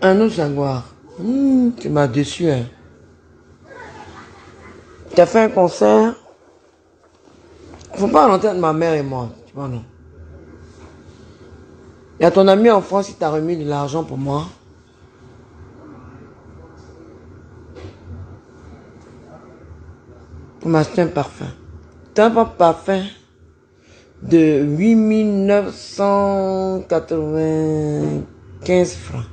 Un autre jaguar. Tu m'as déçu, hein. Tu as fait un concert. Faut pas rentrer de ma mère et moi. Tu vois, non. Il y a ton ami en France qui t'a remis de l'argent pour moi. Pour m'acheter un parfum. T'as un parfum de 8995 francs.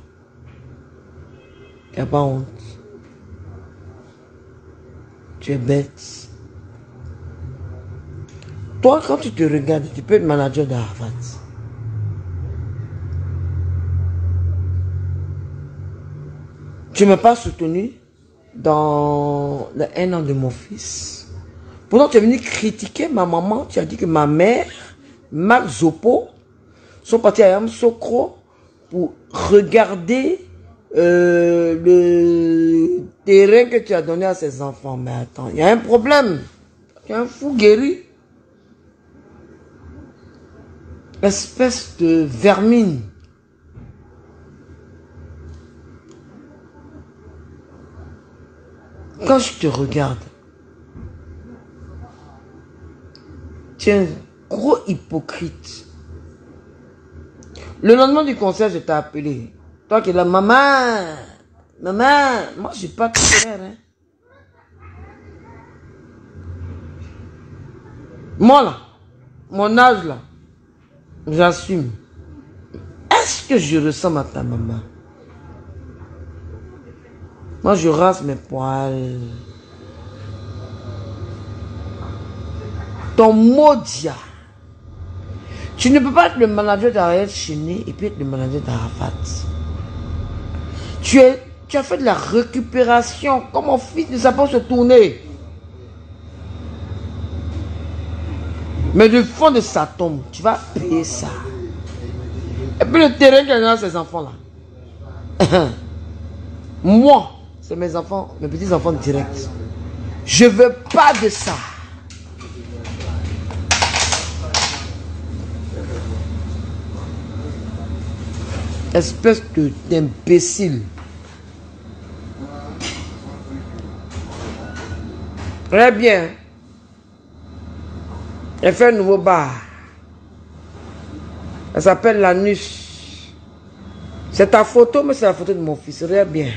T'as pas honte. Tu es bête. Toi, quand tu te regardes, tu peux être manager d'Arafat. Tu ne m'as pas soutenu dans le 1 an de mon fils. Pourtant, tu es venu critiquer ma maman. Tu as dit que ma mère, Marc Zopo, sont partis à Yamsokro pour regarder le terrain que tu as donné à ses enfants. Mais attends, il y a un problème. Tu es un fou guéri. Espèce de vermine. Quand je te regarde, tu es un gros hypocrite. Le lendemain du concert, je t'ai appelé. Toi qui es là, maman, maman, moi je n'ai pas de frère. Hein. Moi là, mon âge là, j'assume. Est-ce que je ressemble à ta maman? Moi, je rase mes poils. Ton Modia. Tu ne peux pas être le manager d'Ariel Chéné et puis être le manager d'Arafat. Tu as fait de la récupération. Comme mon fils ne sait pas se tourner. Mais du fond de sa tombe, tu vas payer ça. Et puis le terrain qu'il y a dans ces enfants-là. Moi, c'est mes enfants, mes petits-enfants directs. Je veux pas de ça. Espèce d'imbécile. Très bien. Elle fait un nouveau bar. Elle s'appelle l'anus. C'est ta photo, mais c'est la photo de mon fils. Très bien.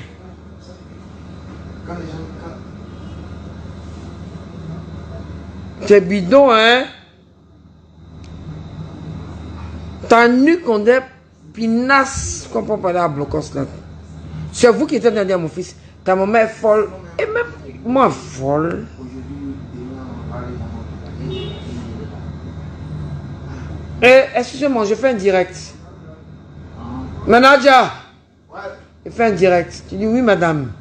C'est bidon, hein? Ta nuque, on est pinasse. Je comprends pas la blocos là. C'est vous qui êtes en train de dire à mon fils, ta maman est folle. Et même moi, folle. Et excusez-moi, je fais un direct. Manager, je fais un direct. Tu dis oui, madame.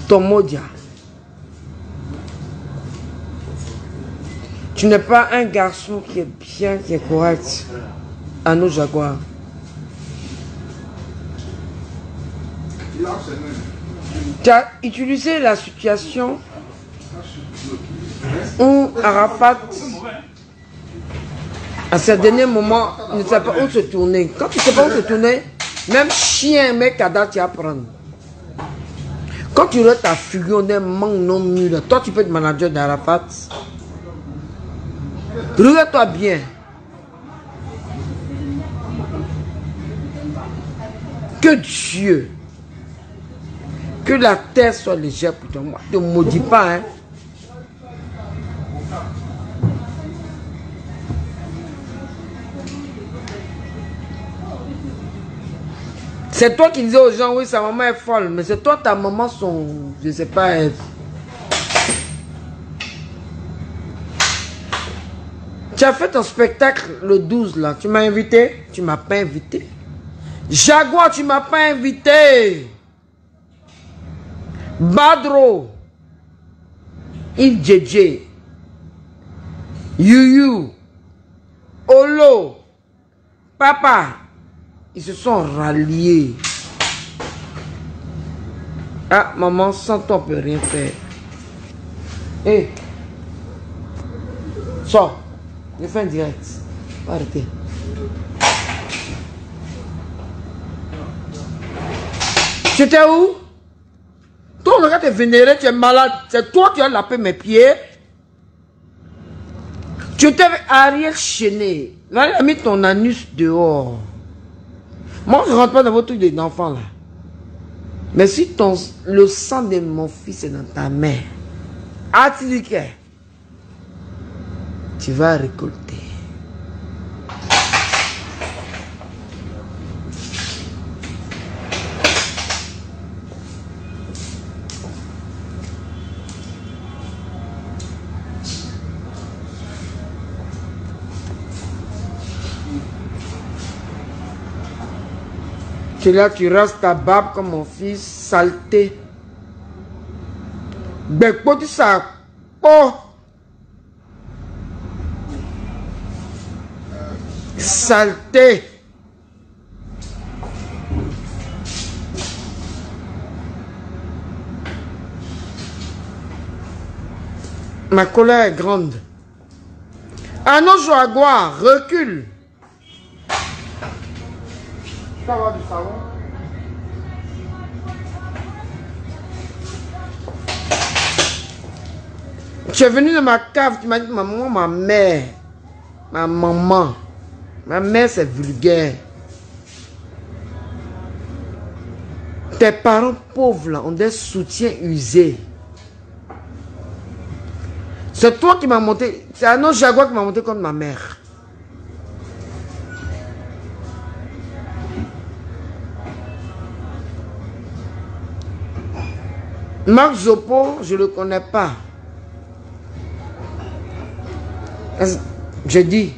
Ton Modia. Tu n'es pas un garçon qui est bien, qui est correct. À nos jaguars. Tu as utilisé la situation où Arafat, à ce dernier moment, ne sait pas où se tourner. Quand tu ne sais pas où se tourner, même chien, mec, tu vas prendre. Quand tu aurais ta figure d'un manque non mûr, toi tu peux être manager d'Arafat. Regarde-toi bien. Que Dieu, que la terre soit légère pour toi. Moi, ne te maudis pas, hein. C'est toi qui disais aux gens, oui, sa maman est folle, mais c'est toi, ta maman, je ne sais pas, Tu as fait ton spectacle le 12, là. Tu m'as invité? Tu ne m'as pas invité. Jaguar, tu ne m'as pas invité. Badro. Yves JJ. Yuyu. Olo. Papa. Ils se sont ralliés. Ah, maman, sans toi, on ne peut rien faire. Hé. Hey. Sors. Je fais un direct. Arrêtez. Tu étais où? Toi, on regarde, tu es vénéré, tu es malade. C'est toi qui as lapé mes pieds. Tu étais avec Ariel Chenet. Là, il a mis ton anus dehors. Moi, je ne rentre pas dans vos trucs d'enfants là. Mais si le sang de mon fils est dans ta main, tu vas récolter. Tu es là, tu rases ta barbe comme mon fils, saleté. Bekpo, tu sais. Oh! Saleté. Ma colère est grande. Ah non, Joaguar, recule. Ça va du savon? Tu es venu de ma cave, tu m'as dit maman, ma mère, ma maman. Ma mère, c'est vulgaire. Tes parents pauvres, là, ont des soutiens usés. C'est toi qui m'as monté. C'est un autre Jaguar qui m'a monté contre ma mère. Marc Zopo, je ne le connais pas. Je dis,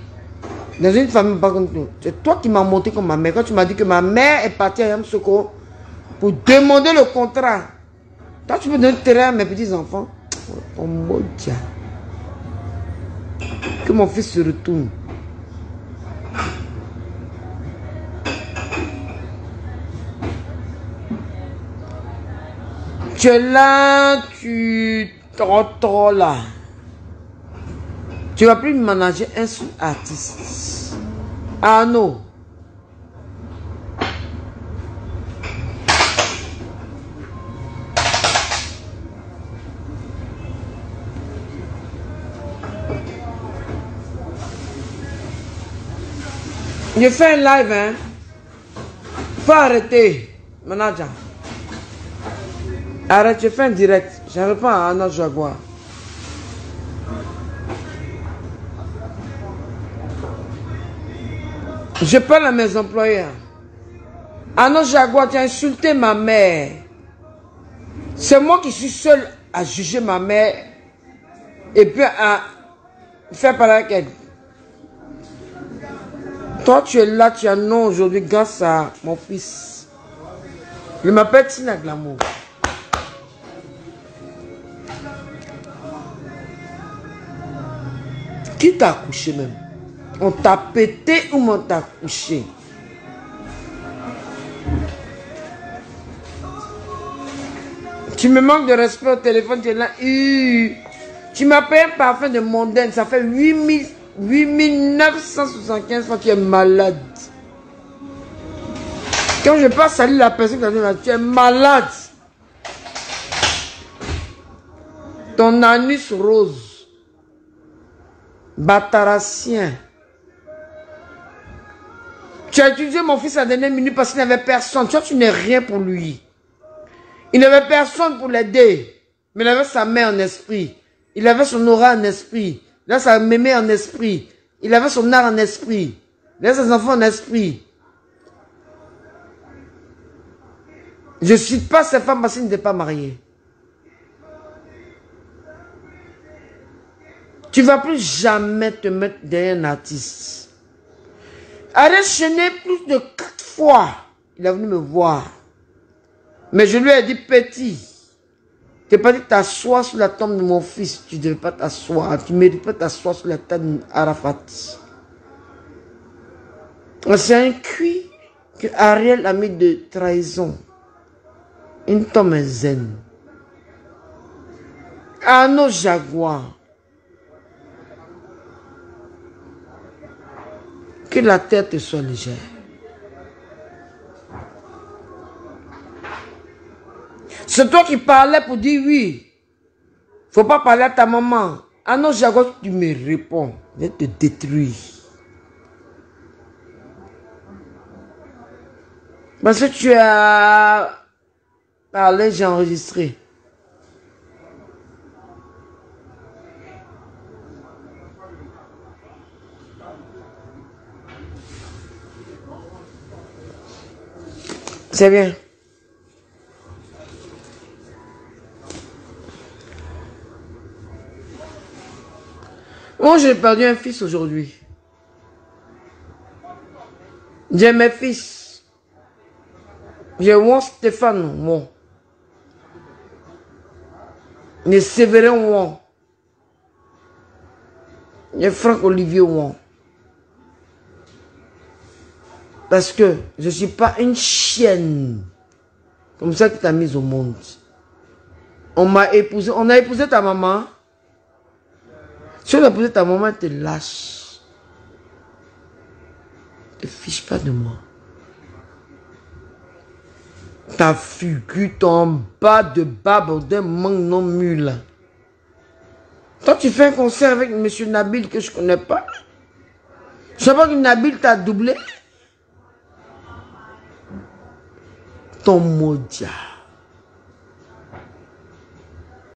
dans une famille pas comme nous, c'est toi qui m'as monté comme ma mère. Quand tu m'as dit que ma mère est partie à Yamsoko pour demander le contrat. Toi, tu peux donner le terrain à mes petits-enfants. Oh mon Dieu. Que mon fils se retourne. Tu es là, tu t'entends là. Tu vas plus manager un seul artiste. Arnaud. Je fais un live, hein. Faut arrêter, manager. Arrête, je fais un direct. J'arrive pas à notre Jaguar. Je parle à mes employés. À notre Jaguar, tu as insulté ma mère. C'est moi qui suis seul à juger ma mère et puis à faire parler avec elle. Toi, tu es là, tu as un nom aujourd'hui grâce à mon fils. Il m'appelle Tina Glamour. Qui t'a accouché même? On t'a pété ou on t'a accouché? Tu me manques de respect au téléphone, tu es là. Tu m'as payé un parfum de mondaine, ça fait 8975 fois que tu es malade. Quand je passe saluer la personne qui a dit là, tu es malade. Ton anus rose. Bataracien. Tu as utilisé mon fils à la dernière minute parce qu'il n'avait personne. Tu vois, tu n'es rien pour lui. Il n'avait personne pour l'aider. Mais il avait sa mère en esprit. Il avait son aura en esprit. Il avait sa mémé en esprit. Il avait son art en esprit. Il avait ses enfants en esprit. Je ne cite pas ces femmes parce qu'ils n'étaient pas mariés. Tu ne vas plus jamais te mettre derrière un artiste. Ariel Chenet, plus de 4 fois, il est venu me voir. Mais je lui ai dit, petit, tu n'es pas dit t'asseoir sur la tombe de mon fils. Tu ne devais pas t'asseoir. Tu ne mérites pas t'asseoir sur la tombe d'Arafat. C'est un cuit que Ariel a mis de trahison. Une tombe zen. Arnaud Jaguar. Que la terre te soit légère. C'est toi qui parlais pour dire oui. Faut pas parler à ta maman. Ah non, Jago, tu me réponds. Je vais te détruire. Parce que tu as parlé, j'ai enregistré. C'est bien. Moi, j'ai perdu un fils aujourd'hui. J'ai mes fils. J'ai Won Stéphane Won. J'ai Séverin Won. J'ai Franck Olivier Won. Parce que je ne suis pas une chienne. Comme ça que tu as mise au monde. On m'a épousé. On a épousé ta maman. Si on a épousé ta maman, elle te lâche. Ne te fiche pas de moi. Ta figure en bas de barbe d'un manque non mule. Toi, tu fais un concert avec M. Nabil que je ne connais pas. Je sais pas que Nabil t'a doublé. Ton maudit.